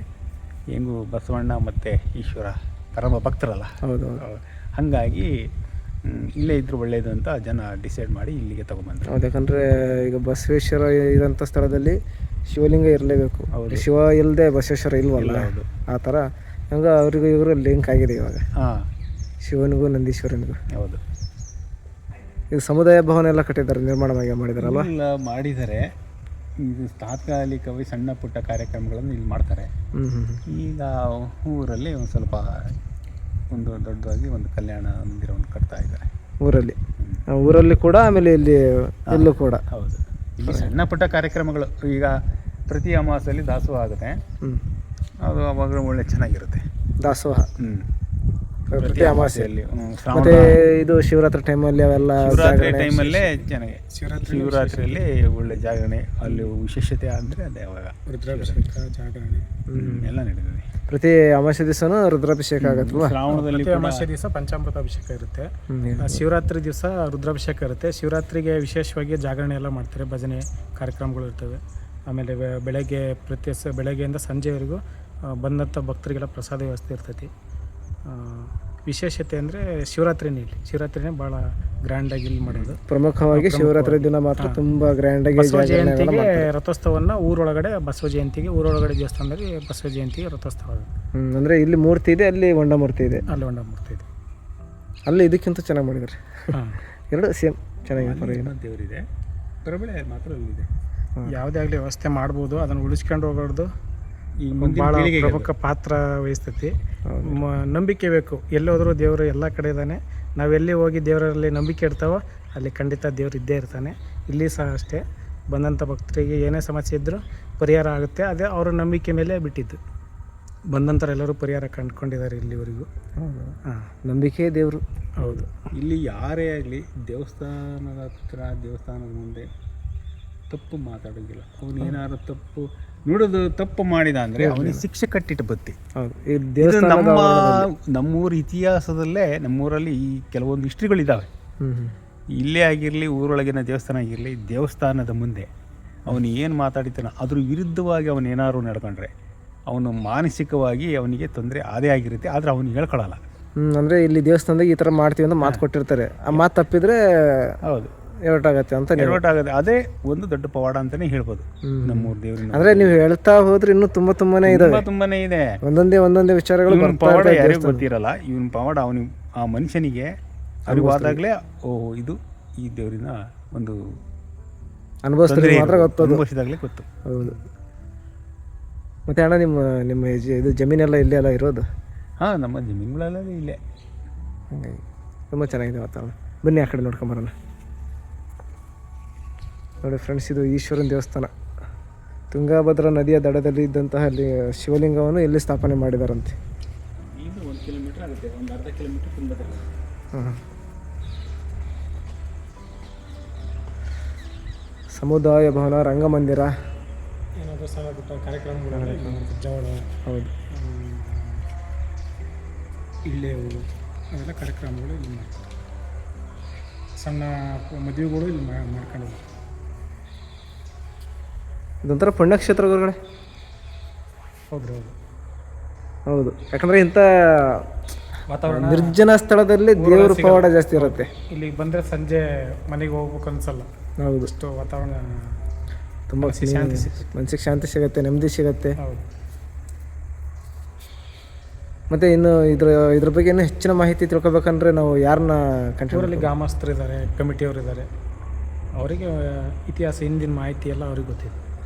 ಹೆಂಗೂ ಬಸವಣ್ಣ ಮತ್ತು ಈಶ್ವರ ಪರಮ ಭಕ್ತರಲ್ಲ, ಹೌದು, ಹಾಗಾಗಿ ಇಲ್ಲೇ ಇದ್ರೂ ಒಳ್ಳೆಯದು ಅಂತ ಜನ ಡಿಸೈಡ್ ಮಾಡಿ ಇಲ್ಲಿಗೆ ತೊಗೊಂಬಂದ್ರು. ಹೌದು, ಯಾಕಂದರೆ ಈಗ ಬಸವೇಶ್ವರ ಇರೋಂಥ ಸ್ಥಳದಲ್ಲಿ ಶಿವಲಿಂಗ ಇರಲೇಬೇಕು. ಶಿವ ಇಲ್ಲದೆ ಬಸವೇಶ್ವರ ಇಲ್ವಲ್ಲ, ಆ ಥರ ಹಂಗ ಅವ್ರಿಗೂ ಇವರು ಲಿಂಕ್ ಆಗಿದೆ ಇವಾಗ. ಶಿವನಿಗೂ ನಂದೀಶ್ವರನಿಗೂ. ಹೌದು. ಈಗ ಸಮುದಾಯ ಭವನ ಎಲ್ಲ ಕಟ್ಟಿದ್ದಾರೆ, ನಿರ್ಮಾಣ ಮಾಡಿದಾರಲ್ವ? ಇಲ್ಲ, ಮಾಡಿದ್ದಾರೆ. ಇದು ತಾತ್ಕಾಲಿಕವಾಗಿ ಸಣ್ಣ ಪುಟ್ಟ ಕಾರ್ಯಕ್ರಮಗಳನ್ನು ಇಲ್ಲಿ ಮಾಡ್ತಾರೆ. ಈಗ ಊರಲ್ಲಿ ಒಂದು ಸ್ವಲ್ಪ ದೊಡ್ಡದಾಗಿ ಒಂದು ಕಲ್ಯಾಣ ಮಂದಿರವನ್ನು ಕಟ್ತಾ ಇದ್ದಾರೆ ಊರಲ್ಲಿ ಕೂಡ, ಆಮೇಲೆ ಇಲ್ಲೂ ಕೂಡ. ಹೌದು, ಇಲ್ಲಿ ಸಣ್ಣ ಪುಟ್ಟ ಕಾರ್ಯಕ್ರಮಗಳು. ಈಗ ಪ್ರತಿ ಅಮಾವಾಸ್ಯೆಯಲ್ಲಿ ದಾಸೋಹ ಆಗುತ್ತೆ, ಅದು ಅವಾಗ ಒಳ್ಳೆ ಚೆನ್ನಾಗಿರುತ್ತೆ ದಾಸೋಹ. ಪ್ರತಿ ಅಮಾವಾಸ್ಯೆಯಲ್ಲಿ. ಮತ್ತೆ ಇದು ಶಿವರಾತ್ರಿ ಟೈಮಲ್ಲಿ ಅವೆಲ್ಲ ಟೈಮಲ್ಲೇ ಚೆನ್ನಾಗಿ, ಶಿವರಾತ್ರಿಯಲ್ಲಿ ಒಳ್ಳೆ ಜಾಗರಣೆ, ಅಲ್ಲಿ ವಿಶೇಷತೆ ಅಂದರೆ ಅದೇ ಅವಾಗ ರುದ್ರಾಭಿಷೇಕ, ಜಾಗರಣೆ ಎಲ್ಲ ನಡೆದಿದೆ. ಪ್ರತಿ ಅಮಾವಾಸ್ಯೆ ದಿವಸನೂ ರುದ್ರಾಭಿಷೇಕ ಆಗುತ್ತಲ್ವ? ಶ್ರಾವಣದಲ್ಲಿ ಅಮಾವಾಸ್ಯೆ ದಿವಸ ಪಂಚಾಮೃತ ಅಭಿಷೇಕ ಇರುತ್ತೆ, ಶಿವರಾತ್ರಿ ದಿವಸ ರುದ್ರಾಭಿಷೇಕ ಇರುತ್ತೆ. ಶಿವರಾತ್ರಿಗೆ ವಿಶೇಷವಾಗಿ ಜಾಗರಣೆ ಎಲ್ಲ ಮಾಡ್ತಾರೆ, ಭಜನೆ ಕಾರ್ಯಕ್ರಮಗಳು ಇರ್ತವೆ. ಆಮೇಲೆ ಬೆಳಗ್ಗೆಯಿಂದ ಸಂಜೆವರೆಗೂ ಬಂದಂಥ ಭಕ್ತರಿಗೆಲ್ಲ ಪ್ರಸಾದ ವ್ಯವಸ್ಥೆ ಇರ್ತೈತಿ. ವಿಶೇಷತೆ ಅಂದರೆ ಶಿವರಾತ್ರಿನೇ ಭಾಳ ಗ್ರ್ಯಾಂಡಾಗಿ ಇಲ್ಲಿ ಮಾಡೋದು. ಪ್ರಮುಖವಾಗಿ ಶಿವರಾತ್ರಿ ದಿನ ಮಾತ್ರ ತುಂಬ ಗ್ರ್ಯಾಂಡಾಗಿ ಬಸವ ಜಯಂತಿಗೆ ರಥೋತ್ಸವವನ್ನು ಊರೊಳಗಡೆ, ಬಸವ ಜಯಂತಿಗೆ ಊರೊಳಗಡೆ ದೇವಸ್ಥಾನದಲ್ಲಿ ಬಸವ ಜಯಂತಿಗೆ ರಥೋತ್ಸವ. ಅಂದರೆ ಇಲ್ಲಿ ಮೂರ್ತಿ ಇದೆ, ಅಲ್ಲಿ ಹೊಂಡ ಮೂರ್ತಿ ಇದೆ. ಅಲ್ಲಿ ಹೊಂಡ ಮೂರ್ತಿ ಇದೆ, ಅಲ್ಲಿ ಇದಕ್ಕಿಂತ ಚೆನ್ನಾಗಿ ಮಾಡಿದ್ದಾರೆ. ಎರಡು ಸೇಮ್ ಚೆನ್ನಾಗಿದೆ. ದೇವರಿದೆ, ಪ್ರಬಳೆ ಮಾತ್ರ ಅಲ್ಲಿದೆ. ಯಾವುದೇ ಆಗಲಿ ವ್ಯವಸ್ಥೆ ಮಾಡ್ಬೋದು, ಅದನ್ನು ಉಳಿಸ್ಕೊಂಡು ಹೋಗೋದು ಭಾಳ ಪ್ರಮುಖ ಪಾತ್ರ ವಹಿಸ್ತೈತಿ. ನಂಬಿಕೆ ಬೇಕು. ಎಲ್ಲೋದ್ರೂ ದೇವರು ಎಲ್ಲ ಕಡೆ ಇದ್ದಾನೆ. ನಾವೆಲ್ಲಿ ಹೋಗಿ ದೇವರಲ್ಲಿ ನಂಬಿಕೆ ಇಡ್ತಾವೋ ಅಲ್ಲಿ ಖಂಡಿತ ದೇವ್ರು ಇದ್ದೇ ಇರ್ತಾನೆ. ಇಲ್ಲಿ ಸಹ ಅಷ್ಟೇ, ಬಂದಂಥ ಭಕ್ತರಿಗೆ ಏನೇ ಸಮಸ್ಯೆ ಇದ್ದರೂ ಪರಿಹಾರ ಆಗುತ್ತೆ. ಅದೇ ಅವರ ನಂಬಿಕೆ ಮೇಲೆ ಬಿಟ್ಟಿದ್ದು. ಬಂದಂಥರೆಲ್ಲರೂ ಪರಿಹಾರ ಕಂಡುಕೊಂಡಿದ್ದಾರೆ ಇಲ್ಲಿವರೆಗೂ. ನಂಬಿಕೆ ದೇವರು. ಹೌದು. ಇಲ್ಲಿ ಯಾರೇ ಆಗಲಿ ದೇವಸ್ಥಾನದ ಹತ್ರ, ದೇವಸ್ಥಾನದ ಮುಂದೆ ತಪ್ಪು ಮಾತಾಡೋಂಗಿಲ್ಲ. ಅವನು ಏನಾದ್ರು ತಪ್ಪು ಮಾಡಿದ ಅಂದರೆ ಅವನಿಗೆ ಶಿಕ್ಷೆ ಕಟ್ಟಿಟ್ಟು ಬತ್ತಿ. ನಮ್ಮೂರ ಇತಿಹಾಸದಲ್ಲೇ, ನಮ್ಮೂರಲ್ಲಿ ಈ ಕೆಲವೊಂದು ಹಿಸ್ಟ್ರಿಗಳಿದ್ದಾವೆ. ಇಲ್ಲೇ ಆಗಿರಲಿ, ಊರೊಳಗಿನ ದೇವಸ್ಥಾನ ಆಗಿರಲಿ, ದೇವಸ್ಥಾನದ ಮುಂದೆ ಅವನು ಏನು ಮಾತಾಡಿತಾನೋ ಅದ್ರ ವಿರುದ್ಧವಾಗಿ ಅವನು ಏನಾದ್ರು ನಡ್ಕೊಂಡ್ರೆ ಅವನು ಮಾನಸಿಕವಾಗಿ ಅವನಿಗೆ ತೊಂದರೆ ಆದೇ ಆಗಿರುತ್ತೆ. ಆದರೆ ಅವನು ಹೇಳ್ಕೊಳ್ಳಲ್ಲ. ಅಂದರೆ ಇಲ್ಲಿ ದೇವಸ್ಥಾನದಾಗ ಈ ಥರ ಮಾಡ್ತೀವಿ ಅಂತ ಮಾತು ಕೊಟ್ಟಿರ್ತಾರೆ. ಆ ಮಾತು ತಪ್ಪಿದ್ರೆ ಹೌದು ಎಡವಟ್ಟಾಗತ್ತೆ ಅಂತ. ಎಡವಟ್ಟಾಗತ್ತೆ, ಅದೇ ಒಂದು ದೊಡ್ಡ ಪವಾಡ ಅಂತಲೇ ಹೇಳ್ಬೋದು ನಮ್ಮೂರು ದೇವ್ರನ್ನ. ಅಂದರೆ ನೀವು ಹೇಳ್ತಾ ಹೋದ್ರೆ ಇನ್ನೂ ತುಂಬಾನೇ ಇದೆ. ಒಂದೊಂದೇ ವಿಚಾರಗಳು ಪವಾಡ ಯಾರಿಗೂ ಗೊತ್ತಿರಲ್ಲ. ಇವನ್ ಪವಾಡ ಅವನಿಗೆ, ಆ ಮನುಷ್ಯನಿಗೆ ಅರಿವಾದಾಗಲೇ ಓಹೋ ಇದು ಈ ದೇವರಿನ ಒಂದು ಅನುಭವಿಸಿದಾಗಲೇ ಗೊತ್ತು. ಹೌದು. ಮತ್ತೆ ಅಣ್ಣ, ನಿಮ್ಮ ಇದು ಜಮೀನೆಲ್ಲ ಇಲ್ಲೇ ಅಲ್ಲ ಇರೋದು? ಹಾಂ, ನಮ್ಮ ಜಮೀನುಗಳೆಲ್ಲ ಇಲ್ಲೇ. ಹಾಗಾಗಿ ತುಂಬ ಚೆನ್ನಾಗಿದೆ ವಾತಾವರಣ. ಬನ್ನಿ ಆ ಕಡೆ ನೋಡ್ಕೊಂಬರೋಣ. ನೋಡಿ ಫ್ರೆಂಡ್ಸ್, ಇದು ಈಶ್ವರನ ದೇವಸ್ಥಾನ. ತುಂಗಭದ್ರಾ ನದಿಯ ದಡದಲ್ಲಿ ಇದ್ದಂತಹ ಅಲ್ಲಿ ಶಿವಲಿಂಗವನ್ನು ಇಲ್ಲಿ ಸ್ಥಾಪನೆ ಮಾಡಿದಾರಂತೆ. ಇದು 1 ಕಿಲೋಮೀಟರ್ ಆಗುತ್ತೆ, ಒಂದು ಅರ್ಧ ಕಿಲೋಮೀಟರ್ ತುಂಗಭದ್ರಾ. ಸಮುದಾಯ ಭವನ, ರಂಗಮಂದಿರ, ಏನಾದರೂ ಸಣ್ಣ ಪುಟ್ಟ ಕಾರ್ಯಕ್ರಮಗಳು ಜವಳ ಹೌದು. ಇಳ್ಳೆವು ಅವೆಲ್ಲ ಕಾರ್ಯಕ್ರಮಗಳು ಇಲ್ಲಿ ಮಾಡ್ತಾರೆ. ಸಣ್ಣ ಮದುವೆಗಳು ಇಲ್ಲಿ ಮಾಡ್ಕೊಂಡು ಇದೊಂಥರ ಪುಣ್ಯಕ್ಷೇತ್ರ ಗುರುಗಳೇ. ಹೌದ್ರಿ ಹೌದು. ಹೌದು, ಯಾಕಂದರೆ ಇಂಥ ವಾತಾವರಣ ನಿರ್ಜನ ಸ್ಥಳದಲ್ಲಿ ದೇವ್ರ ಪವಾಡ ಜಾಸ್ತಿ ಇರುತ್ತೆ. ಇಲ್ಲಿಗೆ ಬಂದರೆ ಸಂಜೆ ಮನೆಗೆ ಹೋಗ್ಬೇಕು ಅನ್ಸಲ್ಲ. ಹೌದು, ಅಷ್ಟು ವಾತಾವರಣ ತುಂಬ ಶಾಂತಿ ಸಿಗುತ್ತೆ. ಮನಸ್ಸಿಗೆ ಶಾಂತಿ ಸಿಗುತ್ತೆ, ನೆಮ್ಮದಿ ಸಿಗುತ್ತೆ. ಹೌದು. ಮತ್ತು ಇನ್ನು ಇದ್ರ ಬಗ್ಗೆ ಇನ್ನೂ ಹೆಚ್ಚಿನ ಮಾಹಿತಿ ತಿಳ್ಕೊಬೇಕಂದ್ರೆ ನಾವು ಯಾರನ್ನ ಕಂಟ್ರೋಲ್ ಊರಲ್ಲಿ ಗ್ರಾಮಸ್ಥರು ಇದ್ದಾರೆ, ಕಮಿಟಿಯವರು ಇದ್ದಾರೆ. ಅವರಿಗೆ ಇತಿಹಾಸ ಹಿಂದಿನ ಮಾಹಿತಿ ಎಲ್ಲ ಅವ್ರಿಗೆ ಗೊತ್ತಿದೆ.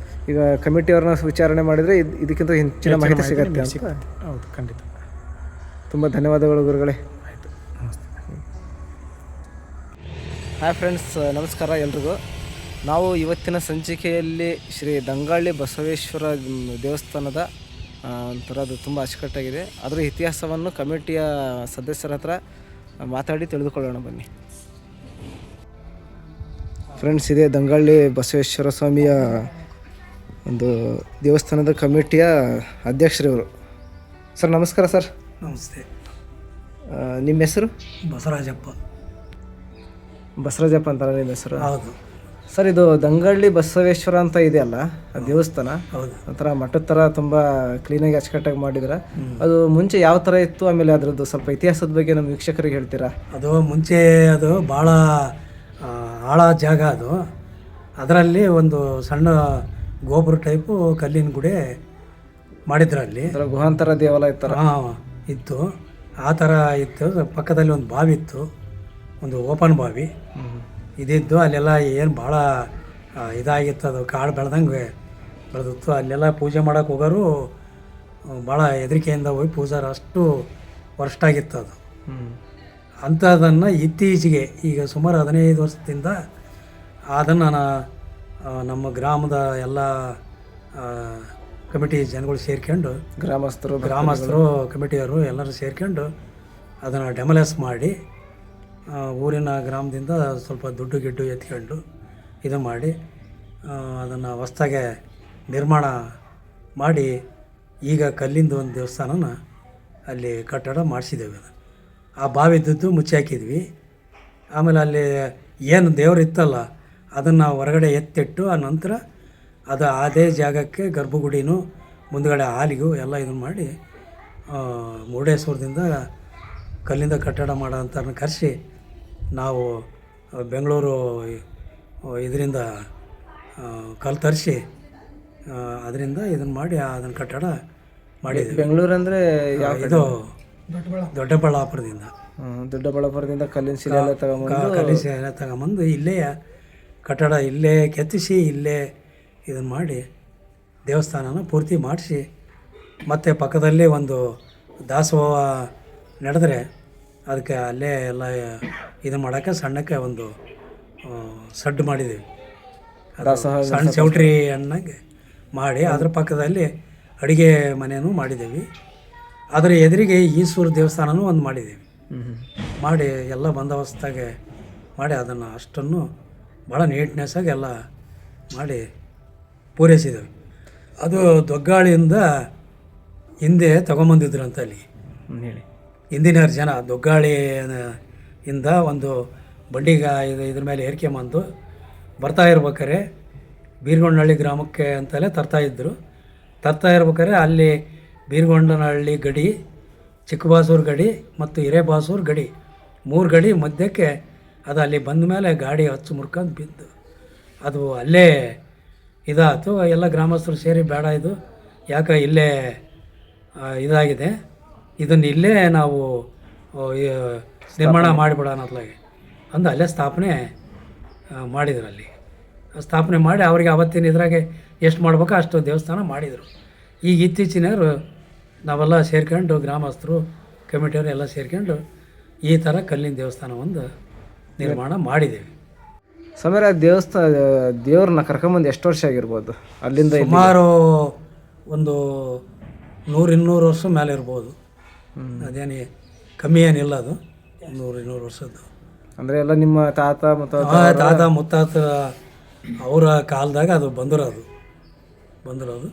ಈಗ ಕಮಿಟಿಯವ್ರನ್ನ ವಿಚಾರಣೆ ಮಾಡಿದರೆ ಇದಕ್ಕಿಂತ ಹೆಚ್ಚಿನ ಮಾಹಿತಿ ಸಿಗುತ್ತೆ ಅಂತ. ಹೌದು, ಖಂಡಿತ. ತುಂಬ ಧನ್ಯವಾದಗಳು ಗುರುಗಳೇ. ಆಯಿತು, ನಮಸ್ತೆ. ಹಾಯ್ ಫ್ರೆಂಡ್ಸ್, ನಮಸ್ಕಾರ ಎಲ್ರಿಗೂ. ನಾವು ಇವತ್ತಿನ ಸಂಚಿಕೆಯಲ್ಲಿ ಶ್ರೀ ದಂಗಾಳಿ ಬಸವೇಶ್ವರ ದೇವಸ್ಥಾನದ ಒಂಥರ ಅದು ತುಂಬ ಅಚ್ಚುಕಟ್ಟಾಗಿದೆ. ಅದರ ಇತಿಹಾಸವನ್ನು ಕಮಿಟಿಯ ಸದಸ್ಯರ ಹತ್ರ ಮಾತಾಡಿ ತಿಳಿದುಕೊಳ್ಳೋಣ ಬನ್ನಿ. ಫ್ರೆಂಡ್ಸ್, ಇದೇ ದಂಗಾಳಿ ಬಸವೇಶ್ವರ ಸ್ವಾಮಿಯ ಒಂದು ದೇವಸ್ಥಾನದ ಕಮಿಟಿಯ ಅಧ್ಯಕ್ಷರಿವರು. ಸರ್ ನಮಸ್ಕಾರ. ಸರ್ ನಮಸ್ತೆ. ನಿಮ್ಮ ಹೆಸರು? ಬಸವರಾಜಪ್ಪ. ಬಸವರಾಜಪ್ಪ ಅಂತಾರ ನಿಮ್ಮ ಹೆಸರು? ಹೌದು ಸರ್, ಇದು ದಂಗಳ್ಳಿ ಬಸವೇಶ್ವರ ಅಂತ ಇದೆಯಲ್ಲ ಆ ದೇವಸ್ಥಾನ, ಹೌದು. ಒಂಥರ ಮಠದ ಥರ ತುಂಬ ಕ್ಲೀನಾಗಿ ಅಚ್ಚುಕಟ್ಟಾಗಿ ಮಾಡಿದ್ರೆ, ಅದು ಮುಂಚೆ ಯಾವ ಥರ ಇತ್ತು, ಆಮೇಲೆ ಅದರದ್ದು ಸ್ವಲ್ಪ ಇತಿಹಾಸದ ಬಗ್ಗೆ ನಮ್ಮ ವೀಕ್ಷಕರಿಗೆ ಹೇಳ್ತೀರಾ? ಅದು ಮುಂಚೆ ಅದು ಭಾಳ ಆಳ ಜಾಗ ಅದು. ಅದರಲ್ಲಿ ಒಂದು ಸಣ್ಣ ಗೋಪುರ ಟೈಪು ಕಲ್ಲಿನ ಗುಡಿ ಮಾಡಿದ್ರಲ್ಲಿ. ಅದರ ಗುಹಾಂತರ ದೇವಾಲಯ ಥರ ಇತ್ತು. ಆ ಥರ ಇತ್ತು. ಪಕ್ಕದಲ್ಲಿ ಒಂದು ಬಾವಿ ಇತ್ತು, ಒಂದು ಓಪನ್ ಬಾವಿ ಇದಿದ್ದು. ಅಲ್ಲೆಲ್ಲ ಏನು ಭಾಳ ಇದಾಗಿತ್ತು, ಅದು ಕಾಡು ಬೆಳೆದಂಗೆ ಬೆಳೆದಿತ್ತು. ಅಲ್ಲೆಲ್ಲ ಪೂಜೆ ಮಾಡೋಕೆ ಹೋಗೋರು ಭಾಳ ಹೆದರಿಕೆಯಿಂದ ಹೋಗಿ ಪೂಜಾರ, ಅಷ್ಟು ವರ್ಷಾಗಿತ್ತು ಅದು. ಅಂಥದ್ದನ್ನು ಇತ್ತೀಚೆಗೆ ಈಗ ಸುಮಾರು 15 ವರ್ಷದಿಂದ ಅದನ್ನು ನಮ್ಮ ಗ್ರಾಮದ ಎಲ್ಲ ಕಮಿಟಿ ಜನಗಳು ಸೇರ್ಕೊಂಡು, ಗ್ರಾಮಸ್ಥರು ಕಮಿಟಿಯವರು ಎಲ್ಲರೂ ಸೇರ್ಕೊಂಡು ಅದನ್ನು ಡೆಮೊಲಿಸ್ ಮಾಡಿ, ಊರಿನ ಗ್ರಾಮದಿಂದ ಸ್ವಲ್ಪ ದುಡ್ಡು ಗಿಡ್ಡು ಎತ್ಕೊಂಡು ಇದು ಮಾಡಿ ಅದನ್ನು ಹೊಸ್ದಾಗೆ ನಿರ್ಮಾಣ ಮಾಡಿ ಈಗ ಕಲ್ಲಿಂದ ಒಂದು ದೇವಸ್ಥಾನನ ಅಲ್ಲಿ ಕಟ್ಟಡ ಮಾಡಿಸಿದ್ದೇವೆ. ಆ ಬಾವಿದ್ದು ಮುಚ್ಚಿ ಹಾಕಿದ್ವಿ. ಆಮೇಲೆ ಅಲ್ಲಿ ಏನು ದೇವರು ಇತ್ತಲ್ಲ ಅದನ್ನು ಹೊರಗಡೆ ಎತ್ತಿಟ್ಟು, ಆ ನಂತರ ಅದು ಅದೇ ಜಾಗಕ್ಕೆ ಗರ್ಭಗುಡಿನೂ ಮುಂದುಗಡೆ ಹಾಲಿಗೂ ಎಲ್ಲ ಇದನ್ನು ಮಾಡಿ ಮುರುಡೇಶ್ವರದಿಂದ ಕಲ್ಲಿಂದ ಕಟ್ಟಡ ಮಾಡೋ ಅಂತ ಕರೆಸಿ ನಾವು ಬೆಂಗಳೂರು ಇದರಿಂದ ಕಲ್ಲು ತರಿಸಿ ಅದರಿಂದ ಇದನ್ನು ಮಾಡಿ ಅದನ್ನು ಕಟ್ಟಡ ಮಾಡಿದ್ವಿ. ಬೆಂಗಳೂರು ಅಂದರೆ ಇದು ದೊಡ್ಡಬಳ್ಳಾಪುರದಿಂದ ಕಲ್ಲಿನ ಶಿಲೆ ಎಲ್ಲ ಕಲ್ಲಿನ ಶಿಲೆ ತಗೊಂಬಂದು ಇಲ್ಲೇ ಕಟ್ಟಡ ಇಲ್ಲೇ ಕೆತ್ತಿಸಿ ಇಲ್ಲೇ ಇದನ್ನು ಮಾಡಿ ದೇವಸ್ಥಾನನ ಪೂರ್ತಿ ಮಾಡಿಸಿ, ಮತ್ತು ಪಕ್ಕದಲ್ಲಿ ಒಂದು ದಾಸೋಹ ನಡೆದ್ರೆ ಅದಕ್ಕೆ ಅಲ್ಲೇ ಎಲ್ಲ ಇದು ಮಾಡೋಕ್ಕೆ ಸಣ್ಣಕ್ಕೆ ಒಂದು ಸಡ್ಡು ಮಾಡಿದ್ದೀವಿ. ಸಣ್ಣ ಚೌಟ್ರಿ ಅನ್ನಾಗೆ ಮಾಡಿ ಅದ್ರ ಪಕ್ಕದಲ್ಲಿ ಅಡುಗೆ ಮನೆಯೂ ಮಾಡಿದ್ದೀವಿ. ಅದರ ಎದುರಿಗೆ ಈಶ್ವರ ದೇವಸ್ಥಾನನೂ ಒಂದು ಮಾಡಿದ್ದೀವಿ. ಮಾಡಿ ಎಲ್ಲ ಬಂದೋಬಸ್ತಾಗೆ ಮಾಡಿ ಅದನ್ನು ಅಷ್ಟನ್ನು ಭಾಳ ನೀಟ್ನೆಸ್ಸಾಗಿ ಎಲ್ಲ ಮಾಡಿ ಪೂರೈಸಿದ್ದೇವೆ. ಅದು ದೊಗ್ಗಾಳಿಯಿಂದ ಹಿಂದೆ ತೊಗೊಂಬಂದಿದ್ರಂತ ಅಲ್ಲಿ ಹೇಳಿ. ಹಿಂದಿನ ಜನ ದೊಗ್ಗಾಳಿಯಿಂದ ಒಂದು ಬಂಡಿಗ ಇದ್ರ ಮೇಲೆ ಏರ್ಕೊಂಬಂದು ಬರ್ತಾ ಇರ್ಬೇಕಾರೆ ಬೀರ್ಗೊಂಡನಹಳ್ಳಿ ಗ್ರಾಮಕ್ಕೆ ಅಂತಲೇ ತರ್ತಾ ಇರ್ಬೇಕಾರೆ ಅಲ್ಲಿ ಬೀರ್ಗೊಂಡನಹಳ್ಳಿ ಗಡಿ, ಚಿಕ್ಕಬಾಸೂರು ಗಡಿ ಮತ್ತು ಹಿರೇಬಾಸೂರು ಗಡಿ 3 ಗಡಿ ಮಧ್ಯಕ್ಕೆ ಅದು ಅಲ್ಲಿ ಬಂದ ಮೇಲೆ ಗಾಡಿ ಹಚ್ಚು ಮುರ್ಕೊಂಡು ಬಿದ್ದು ಅದು ಅಲ್ಲೇ ಇದಾಯ್ತು. ಎಲ್ಲ ಗ್ರಾಮಸ್ಥರು ಸೇರಿ ಬೇಡ ಇದು ಯಾಕೆ ಇಲ್ಲೇ ಇದಾಗಿದೆ, ಇದನ್ನು ಇಲ್ಲೇ ನಾವು ನಿರ್ಮಾಣ ಮಾಡಿಬಿಡೋಣ ಅತ್ಲಾಗೆ ಅಂದು ಅಲ್ಲೇ ಸ್ಥಾಪನೆ ಮಾಡಿದ್ರು. ಅಲ್ಲಿ ಸ್ಥಾಪನೆ ಮಾಡಿ ಅವರಿಗೆ ಅವತ್ತಿನ ಇದ್ರಾಗೆ ಎಷ್ಟು ಮಾಡ್ಬೇಕೋ ಅಷ್ಟು ದೇವಸ್ಥಾನ ಮಾಡಿದರು. ಈಗ ಇತ್ತೀಚಿನವರು ನಾವೆಲ್ಲ ಸೇರ್ಕೊಂಡು ಗ್ರಾಮಸ್ಥರು ಕಮಿಟಿಯವರು ಎಲ್ಲ ಸೇರ್ಕೊಂಡು ಈ ಥರ ಕಲ್ಲಿನ ದೇವಸ್ಥಾನ ಒಂದು ನಿರ್ಮಾಣ ಮಾಡಿದ್ದೇವೆ. ಸಮೀರ, ದೇವ್ರನ್ನ ಕರ್ಕೊಂಬಂದು ಎಷ್ಟು ವರ್ಷ ಆಗಿರ್ಬೋದು? ಅಲ್ಲಿಂದ ಸುಮಾರು ಒಂದು 100-200 ವರ್ಷ ಮೇಲೆ ಇರ್ಬೋದು. ಅದೇನು ಕಮ್ಮಿ ಏನಿಲ್ಲ, ಅದು 100-200 ವರ್ಷದ್ದು. ಅಂದರೆ ಎಲ್ಲ ನಿಮ್ಮ ತಾತ ಮುತ್ತಾತ ಅವರ ಕಾಲದಾಗ ಅದು ಬಂದಿರೋದು ಬಂದಿರೋದು.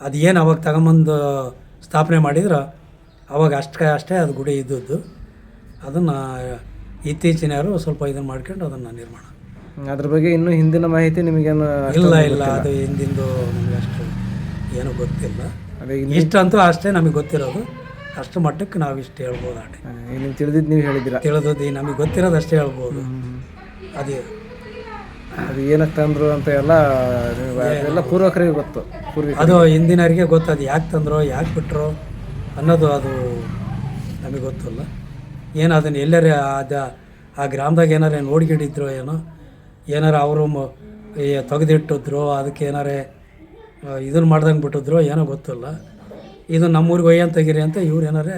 ಅದು ಏನು ಅವಾಗ ತಗೊಂಬಂದು ಸ್ಥಾಪನೆ ಮಾಡಿದ್ರೆ ಅವಾಗ ಅಷ್ಟೇ ಅದು ಗುಡಿ ಇದ್ದದ್ದು. ಅದನ್ನು ಇತ್ತೀಚಿನವರು ಸ್ವಲ್ಪ ಇದನ್ನು ಮಾಡ್ಕೊಂಡು ಅದನ್ನು ನಿರ್ಮಾಣ. ಅದ್ರ ಬಗ್ಗೆ ಇನ್ನೂ ಹಿಂದಿನ ಮಾಹಿತಿ ನಿಮಗೇನು ಇಲ್ಲ ಅದು ಹಿಂದಿಂದು ನಮಗೆ ಅಷ್ಟು ಏನೂ ಗೊತ್ತಿಲ್ಲ. ಅದೇ ಇಷ್ಟಂತೂ ಅಷ್ಟೇ ನಮಗೆ ಗೊತ್ತಿರೋದು. ಅಷ್ಟು ಮಟ್ಟಕ್ಕೆ ನಾವು ಇಷ್ಟು ಹೇಳ್ಬೋದು. ಆಟೆ ನೀವು ತಿಳಿದಿದ್ದು ನೀವು ಹೇಳಿದ್ದೀರಾ. ತಿಳಿದದ್ದು ನಮಗೆ ಗೊತ್ತಿರೋದು ಅಷ್ಟೇ ಹೇಳ್ಬೋದು. ಅದೇ ಅದು ಏನಕ್ಕೆ ತಂದರು ಅಂತ ಎಲ್ಲ ಪೂರ್ವಕರಿಗೆ ಗೊತ್ತು. ಅದು ಹಿಂದಿನವರಿಗೆ ಗೊತ್ತು. ಅದು ಯಾಕೆ ತಂದರು ಯಾಕೆ ಬಿಟ್ಟರು ಅನ್ನೋದು ಅದು ನಮಗೆ ಗೊತ್ತಿಲ್ಲ. ಏನು ಅದನ್ನು ಎಲ್ಲರೇ ಆ ಗ್ರಾಮದಾಗ ಏನಾರೇ ನೋಡ್ಗಿಡಿದ್ರು ಏನಾರ ಅವರು ತೆಗೆದಿಟ್ಟಿದ್ರು, ಅದಕ್ಕೆ ಏನಾರೇ ಇದನ್ನು ಮಾಡ್ದಂಗೆ ಬಿಟ್ಟಿದ್ರು ಏನೋ ಗೊತ್ತಿಲ್ಲ. ಇದು ನಮ್ಮೂರಿಗೆ ಒಯ್ಯನ್ ತೆಗೀರಿ ಅಂತ ಇವ್ರು ಏನಾರೇ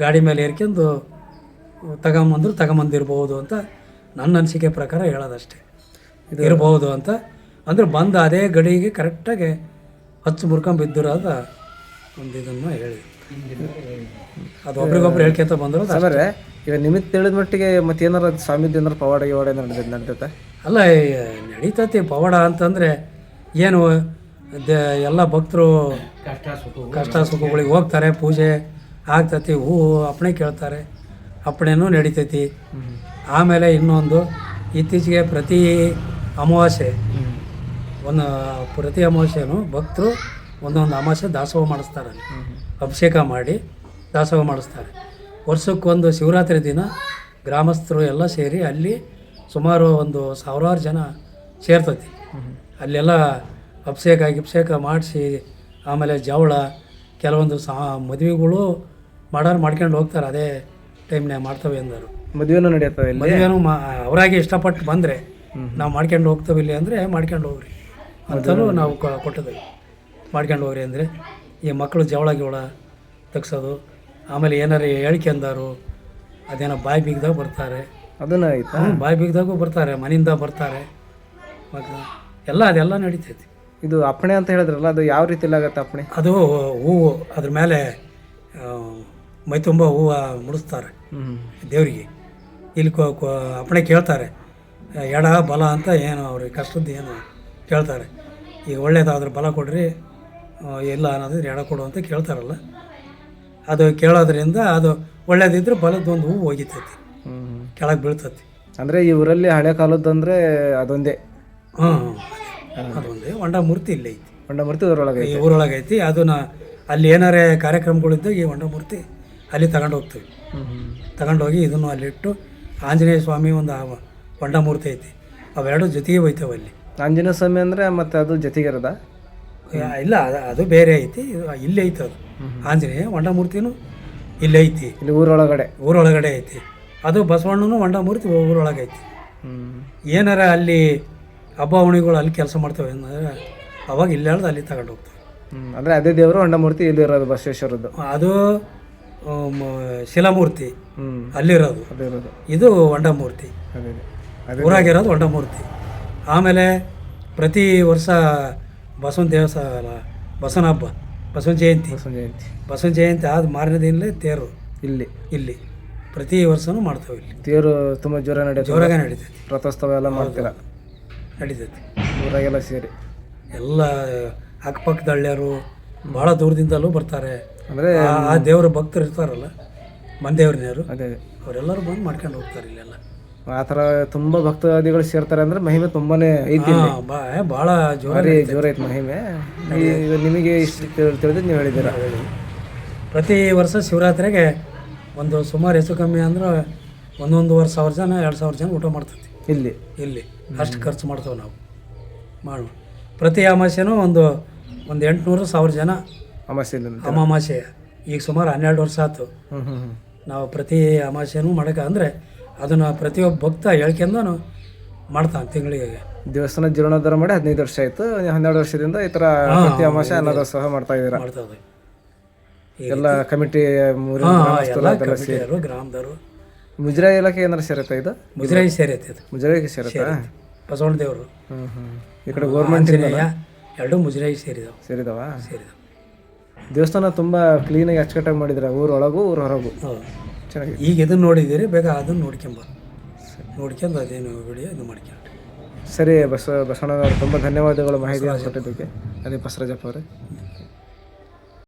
ಗಾಡಿ ಮೇಲೆ ಏರ್ಕೊಂಡು ತಗೊಂಬಂದಿರ್ಬೋದು ಅಂತ ನನ್ನ ಅನಿಸಿಕೆ ಪ್ರಕಾರ ಹೇಳೋದಷ್ಟೇ. ಇರ್ಬೋದು ಅಂತ ಅಂದರೆ ಬಂದು ಅದೇ ಗಡಿಗೆ ಕರೆಕ್ಟಾಗಿ ಹಚ್ಚು ಮುರ್ಕೊಂಬಿದ್ದಿರೋದ ಒಂದು ಇದನ್ನು ಹೇಳಿ ಅದು ಒಬ್ರಿಗೊಬ್ರು ಹೇಳ್ಕೊಂತ ಬಂದರು. ಅಂದರೆ ಈಗ ನಿಮಗೆ ತಿಳಿದ ಮಟ್ಟಿಗೆ ಮತ್ತೆ ಏನಾರು ಸ್ವಾಮಿದ್ದು ಏನಾರು ಪವಾಡ ಗಿವಾಡ ನಡೀತೈತೆ? ಅಲ್ಲ ನಡೀತತಿ ಪವಾಡ ಅಂತಂದರೆ ಏನು ಎಲ್ಲ ಭಕ್ತರು ಕಷ್ಟ ಸುಖಗಳಿಗೆ ಹೋಗ್ತಾರೆ, ಪೂಜೆ ಆಗ್ತತಿ, ಹೂವು ಅಪ್ಪಣೆ ಕೇಳ್ತಾರೆ, ಅಪ್ಪಣೆನೂ ನಡೀತೈತಿ. ಆಮೇಲೆ ಇನ್ನೊಂದು ಇತ್ತೀಚೆಗೆ ಪ್ರತಿ ಅಮಾವಾಸ್ಯೆನೂ ಭಕ್ತರು ಒಂದೊಂದು ಅಮಾವಾಸ್ಯೆ ದಾಸೋಹ ಮಾಡಿಸ್ತಾರೆ. ಅಭಿಷೇಕ ಮಾಡಿ ದಾಸೋಹ ಮಾಡಿಸ್ತಾರೆ. ವರ್ಷಕ್ಕೊಂದು ಶಿವರಾತ್ರಿ ದಿನ ಗ್ರಾಮಸ್ಥರು ಎಲ್ಲ ಸೇರಿ ಅಲ್ಲಿ ಸುಮಾರು ಒಂದು 1000 ಜನ ಸೇರ್ತತಿ. ಅಲ್ಲೆಲ್ಲ ಅಭಿಷೇಕ ಮಾಡಿಸಿ ಆಮೇಲೆ ಜವಳ ಕೆಲವೊಂದು ಮದುವೆಗಳು ಮಾಡ್ಕೊಂಡು ಹೋಗ್ತಾರೆ. ಅದೇ ಟೈಮ್ನಾಗ ಮಾಡ್ತವೆ ಅಂದರು. ಮದುವೆನೂ ನಡೆಯುತ್ತವೆ. ಮದುವೆನೂ ಅವರಾಗೆ ಇಷ್ಟಪಟ್ಟು ಬಂದರೆ ನಾವು ಮಾಡ್ಕೊಂಡು ಹೋಗ್ತೇವೆ. ಇಲ್ಲಿ ಅಂದರೆ ಮಾಡ್ಕೊಂಡು ಹೋಗ್ರಿ ಅಂತಲೂ ನಾವು ಕೊಟ್ಟಿದ್ದೇವೆ. ಮಾಡ್ಕೊಂಡು ಹೋಗ್ರಿ ಅಂದರೆ ಈ ಮಕ್ಕಳು ಜವಳ ತೆಗ್ಸೋದು, ಆಮೇಲೆ ಏನಾರು ಹೇಳ್ಕೊಂಡಾರು ಅದೇನೋ ಬಾಯಿ ಬೀಗದಾಗ ಬರ್ತಾರೆ. ಅದನ್ನ ಆಯ್ತಾ? ಬಾಯಿ ಬೀಗದಾಗೂ ಬರ್ತಾರೆ, ಮನೆಯಿಂದ ಬರ್ತಾರೆ, ಅದೆಲ್ಲ ನಡೀತೈತಿ. ಇದು ಅಪ್ಪಣೆ ಅಂತ ಹೇಳಿದ್ರಲ್ಲ, ಅದು ಯಾವ ರೀತಿಯಲ್ಲಿ ಆಗತ್ತೆ ಅಪ್ಪಣೆ? ಅದು ಹೂವು ಅದ್ರ ಮೇಲೆ ಮೈ ತುಂಬ ಹೂವು ಮುಡಿಸ್ತಾರೆ ದೇವರಿಗೆ. ಇಲ್ಲಿ ಅಪ್ಪಣೆ ಕೇಳ್ತಾರೆ, ಎಡ ಬಲ ಅಂತ ಏನು ಅವ್ರಿಗೆ ಕಷ್ಟದ್ದು ಏನು ಕೇಳ್ತಾರೆ. ಈಗ ಒಳ್ಳೇದಾದ್ರೆ ಬಲ ಕೊಡ್ರಿ, ಇಲ್ಲ ಅನ್ನೋದ್ರೆ ಎಡ ಕೊಡು ಅಂತ ಕೇಳ್ತಾರಲ್ಲ. ಅದು ಕೇಳೋದ್ರಿಂದ ಅದು ಒಳ್ಳೇದಿದ್ರೆ ಬಲದೊಂದು ಹೂವು ಹೋಗಿತೈತಿ, ಕೆಳಗೆ ಬೀಳ್ತೈತಿ. ಅಂದರೆ ಈ ಊರಲ್ಲಿ ಹಳೆ ಕಾಲದ್ದಂದರೆ ಅದೊಂದೇ? ಅದೊಂದೇ ಹೊಂಡ ಮೂರ್ತಿ ಇಲ್ಲೇ ಐತಿ. ಹೊಂಡ ಮೂರ್ತಿ ಊರೊಳಗೆ ಈ ಊರೊಳಗೆ ಐತಿ. ಅದನ್ನು ಅಲ್ಲಿ ಏನಾರೇ ಕಾರ್ಯಕ್ರಮಗಳಿದ್ದಾಗ ಈ ಹೊಂಡ ಮೂರ್ತಿ ಅಲ್ಲಿ ತಗೊಂಡು ಹೋಗ್ತೀವಿ. ತಗೊಂಡೋಗಿ ಇದನ್ನು ಅಲ್ಲಿಟ್ಟು ಆಂಜನೇಯ ಸ್ವಾಮಿ ಒಂದು ಹೊಂಡ ಮೂರ್ತಿ ಐತಿ, ಅವೆರಡು ಜೊತೆಗೆ ಹೋಯ್ತವೆ ಅಲ್ಲಿ. ಆಂಜನೇಯ ಸ್ವಾಮಿ ಅಂದರೆ ಮತ್ತೆ ಅದು ಜೊತೆಗೆ ಇರೋದ? ಇಲ್ಲ, ಅದು ಬೇರೆ ಐತಿ, ಇಲ್ಲೇ ಐತಿ. ಅದು ಆಂಜನೇಯ ಹೊಂಡ ಮೂರ್ತಿನೂ ಇಲ್ಲೇ ಐತಿ, ಇಲ್ಲಿ ಊರೊಳಗಡೆ ಐತಿ. ಅದು ಬಸವಣ್ಣನೂ ಹೊಂಡ ಮೂರ್ತಿ ಊರೊಳಗೆ ಐತಿ. ಏನಾರ ಅಲ್ಲಿ ಹಬ್ಬ ಹುಣಿಗಳು ಅಲ್ಲಿ ಕೆಲಸ ಮಾಡ್ತವೆ ಅಂದರೆ ಅವಾಗ ಇಲ್ಲಿ ಹೇಳ್ದು ಅಲ್ಲಿ ತಗೊಂಡು ಹೋಗ್ತವೆ. ಅಂದರೆ ಅದೇ ದೇವರು ಹೊಂಡ ಮೂರ್ತಿ ಇಲ್ಲಿ ಇರೋದು ಬಸವೇಶ್ವರದ್ದು? ಅದು ಶಿಲಾಮೂರ್ತಿ ಅಲ್ಲಿರೋದು, ಇದು ಹೊಂಡ ಮೂರ್ತಿ ಊರಾಗಿರೋದು ಹೊಂಡ ಮೂರ್ತಿ. ಆಮೇಲೆ ಪ್ರತಿ ವರ್ಷ ಬಸವನ ದೇವಸ್ಥಾನ, ಬಸವನ ಹಬ್ಬ, ಬಸವನ ಜಯಂತಿ ಆದ ಮಾರನೇ ದಿನಲೇ ತೇರು ಇಲ್ಲಿ ಪ್ರತಿ ವರ್ಷನೂ ಮಾಡ್ತೇವೆ. ಇಲ್ಲಿ ತೇರು ತುಂಬ ಜೋರಾಗಿ ನಡೀತೈತಿ. ರಥೋತ್ಸವ ಎಲ್ಲ ಮಾಡ್ತೀರ? ನಡೀತೈತಿ. ಊರಾಗೆಲ್ಲ ಸೇರಿ ಎಲ್ಲ ಅಕ್ಕಪಕ್ಕದ ಹಳ್ಳಿಯರು ಭಾಳ ದೂರದಿಂದಲೂ ಬರ್ತಾರೆ. ಅಂದರೆ ಆ ದೇವರ ಭಕ್ತರು ಇರ್ತಾರಲ್ಲ, ಮನೆದೇವ್ರನ್ಯಾರು, ಅದೇ ಅವರೆಲ್ಲರೂ ಬಂದು ಮಾಡ್ಕೊಂಡು ಹೋಗ್ತಾರೆ. ಇಲ್ಲೆಲ್ಲ ಆ ಥರ ತುಂಬ ಭಕ್ತಾದಿಗಳು ಸೇರ್ತಾರೆ. ಅಂದರೆ ಮಹಿಮೆ ತುಂಬಾನೇ ಐತಿ, ಭಾಳ ಜೋರೈತಿ ಮಹಿಮೆ. ಈಗ ನಿಮಗೆ ಇಷ್ಟು ತಿಳಿದು ನೀವು ಹೇಳಿದ್ದೀರ. ಪ್ರತಿ ವರ್ಷ ಶಿವರಾತ್ರಿಗೆ ಒಂದು ಸುಮಾರು ಹೆಚ್ಚು ಕಮ್ಮಿ ಅಂದ್ರೆ 1,500 ಜನ 2,000 ಜನ ಊಟ ಮಾಡ್ತೈತಿ ಇಲ್ಲಿ. ಅಷ್ಟು ಖರ್ಚು ಮಾಡ್ತೇವೆ ನಾವು. ಪ್ರತಿ ಅಮಾವಾಸ್ಯೆನೂ ಒಂದು 800-1,000 ಜನ ಅಮಾವಾಸ್ಯೆ. ಈಗ ಸುಮಾರು 12 ವರ್ಷ ಆಯ್ತು ನಾವು ಪ್ರತಿ ಅಮಾವಾಸ್ಯೆನೂ ಮಾಡೋಕೆ. ಅಂದರೆ ಅದನ್ನು ಪ್ರತಿಯೊಬ್ಬ ಭಕ್ತ ಹೇಳ್ಕೊಂಡು ಮಾಡ್ತಾನೆ. ತಿಂಗಳಿಗೆ ದೇವಸ್ಥಾನ ಜೀರ್ಣೋದ್ಧಾರ ಮಾಡಿ 15 ವರ್ಷ ಆಯಿತು. 12 ವರ್ಷದಿಂದ ಈ ಥರ ಪ್ರತಿ ಅಮಾವಾಸ್ಯೆ ಅನ್ನದಾಸೋಹ ಮಾಡ್ತಾ ಇದ್ದೀರಾ? ಮಾಡ್ತದೆ. ಎಲ್ಲ ಕಮಿಟಿ ಗ್ರಾಮದವರು. ಮುಜರಾಯಿ ಇಲಾಖೆ ಏನಾರು ಸೇರುತ್ತೆ? ಇದು ಮುಜರಾಯಿ ಸೇರೈತೆ. ಇದು ಮುಜರಾಯಿಗೆ ಸೇರುತ್ತಾ? ಬಸವಣ್ಣ ದೇವರು ಈ ಕಡೆ ಗೌರ್ಮೆಂಟ್ ಎರಡು ಮುಜರಾಯಿ ಸೇರಿದಾವ. ದೇವಸ್ಥಾನ ತುಂಬ ಕ್ಲೀನಾಗಿ ಅಚ್ಚುಕಟ್ಟಾಗಿ ಮಾಡಿದ್ರೆ, ಊರೊಳಗು ಊರ ಹೊರಗು ಚೆನ್ನಾಗಿ. ಈಗ ಇದನ್ನು ನೋಡಿದ್ದೀರಿ, ಬೇಗ ಅದನ್ನು ನೋಡ್ಕೊಂಡು ಅದೇನು ವಿಡಿಯೋ ಇದು ಮಾಡ್ಕೊಂಡು ಸರಿ ಬಸವಣ್ಣನವರು ತುಂಬ ಧನ್ಯವಾದಗಳು ಮಾಹಿತಿ ಕೊಟ್ಟಿದ್ದಕ್ಕೆ. ಅದೇ ಬಸವರಾಜಪ್ಪ ಅವರೇ.